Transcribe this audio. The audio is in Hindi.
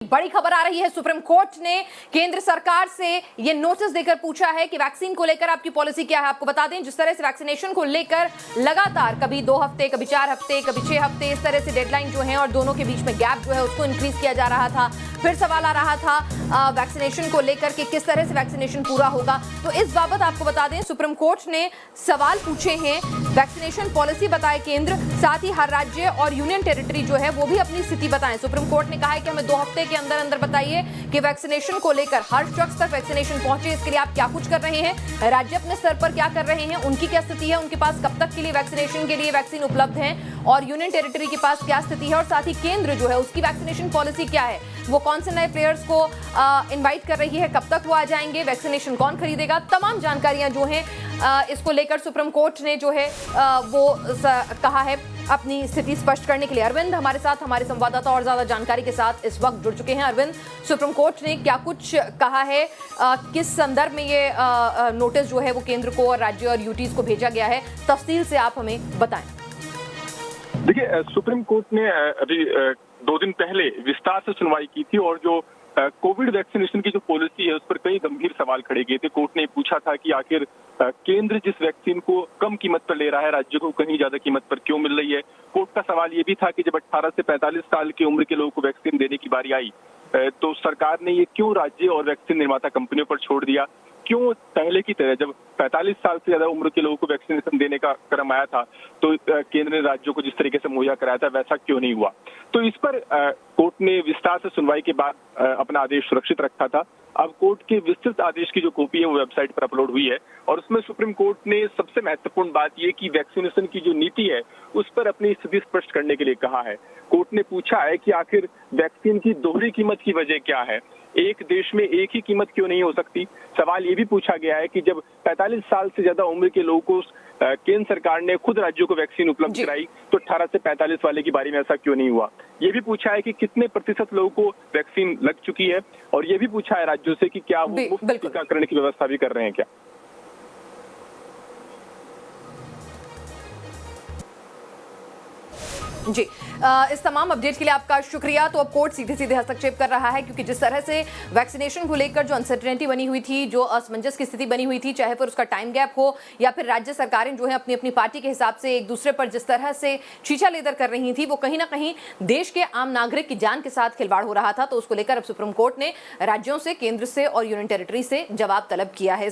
बड़ी खबर आ रही है। सुप्रीम कोर्ट ने केंद्र सरकार से ये नोटिस देकर पूछा है कि वैक्सीन को लेकर आपकी पॉलिसी क्या है। आपको बता दें, जिस तरह से वैक्सीनेशन को लेकर लगातार कभी 2 हफ्ते, कभी 4 हफ्ते, कभी 6 हफ्ते, इस तरह से डेडलाइन जो है और दोनों के बीच में गैप जो है उसको इंक्रीज किया जा रहा था। फिर सवाल आ रहा था वैक्सीनेशन को लेकर कि किस तरह से वैक्सीनेशन पूरा होगा। तो इस बाबत आपको बता दें, सुप्रीम कोर्ट ने सवाल पूछे हैं। वैक्सीनेशन पॉलिसी बताए केंद्र, साथ ही हर राज्य और यूनियन टेरिटरी जो है वो भी अपनी स्थिति बताएं। सुप्रीम कोर्ट ने कहा है कि हमें 2 हफ्ते के अंदर अंदर बताइए कि वैक्सीनेशन को लेकर हर शख्स तक वैक्सीनेशन पहुंचे, इसके लिए आप क्या कुछ कर रहे हैं, राज्य अपने स्तर पर क्या कर रहे हैं, उनकी क्या स्थिति है, उनके पास कब तक के लिए वैक्सीनेशन के लिए वैक्सीन उपलब्ध है और यूनियन टेरिटरी के पास क्या स्थिति है, और साथ ही केंद्र जो है उसकी वैक्सीनेशन पॉलिसी क्या है, वो कौन से नए प्लेयर्स को इनवाइट कर रही है, कब तक वो आ जाएंगे, वैक्सीनेशन कौन खरीदेगा, तमाम जानकारियां जो हैं इसको लेकर सुप्रीम कोर्ट ने जो है वो कहा है अपनी स्थिति स्पष्ट करने के लिए। अरविंद हमारे साथ, हमारे संवाददाता और ज्यादा जानकारी के साथ इस वक्त जुड़ चुके हैं। अरविंद, सुप्रीम कोर्ट ने क्या कुछ कहा है, किस संदर्भ में ये नोटिस जो है वो केंद्र को और राज्य और यूटीज को भेजा गया है, तफसील से आप हमें बताएं। देखिए, सुप्रीम कोर्ट ने अभी 2 दिन पहले विस्तार से सुनवाई की थी और जो कोविड वैक्सीनेशन की जो पॉलिसी है उस पर कई गंभीर सवाल खड़े किए थे। कोर्ट ने पूछा था कि आखिर केंद्र जिस वैक्सीन को कम कीमत पर ले रहा है, राज्य को कहीं ज्यादा कीमत पर क्यों मिल रही है। कोर्ट का सवाल ये भी था कि जब 18 से 45 साल की उम्र के लोगों को वैक्सीन देने की बारी आई तो सरकार ने ये क्यों राज्य और वैक्सीन निर्माता कंपनियों पर छोड़ दिया। क्यों पहले की तरह जब 45 साल से ज्यादा उम्र के लोगों को वैक्सीनेशन देने का क्रम आया था तो केंद्र ने राज्यों को जिस तरीके से मुहैया कराया था वैसा क्यों नहीं हुआ। तो इस पर कोर्ट ने विस्तार से सुनवाई के बाद अपना आदेश सुरक्षित रखा था। अब कोर्ट के विस्तृत आदेश की जो कॉपी है वो वेबसाइट पर अपलोड हुई है और उसमें सुप्रीम कोर्ट ने सबसे महत्वपूर्ण बात ये कि वैक्सीनेशन की जो नीति है उस पर अपनी स्थिति स्पष्ट करने के लिए कहा है। कोर्ट ने पूछा है कि आखिर वैक्सीन की दोहरी कीमत की वजह क्या है, एक देश में एक ही कीमत क्यों नहीं हो सकती। सवाल ये भी पूछा गया है कि जब 45 साल से ज्यादा उम्र के लोगों को केंद्र सरकार ने खुद राज्यों को वैक्सीन उपलब्ध कराई तो 18 से 45 वाले की बारी में ऐसा क्यों नहीं हुआ। ये भी पूछा है कि कितने प्रतिशत लोगों को वैक्सीन लग चुकी है और ये भी पूछा है राज्यों से कि क्या वो मुफ्त टीकाकरण की व्यवस्था भी कर रहे हैं क्या। जी, इस तमाम अपडेट के लिए आपका शुक्रिया। तो अब कोर्ट सीधे सीधे हस्तक्षेप कर रहा है, क्योंकि जिस तरह से वैक्सीनेशन को लेकर जो अनसर्टेनिटी बनी हुई थी, जो असमंजस की स्थिति बनी हुई थी, चाहे फिर उसका टाइम गैप हो या फिर राज्य सरकारें जो है अपनी अपनी पार्टी के हिसाब से एक दूसरे पर जिस तरह से छीछा लेदर कर रही थी, वो कहीं ना कहीं देश के आम नागरिक की जान के साथ खिलवाड़ हो रहा था। तो उसको लेकर अब सुप्रीम कोर्ट ने राज्यों से, केंद्र से और यूनियन टेरिटरी से जवाब तलब किया है।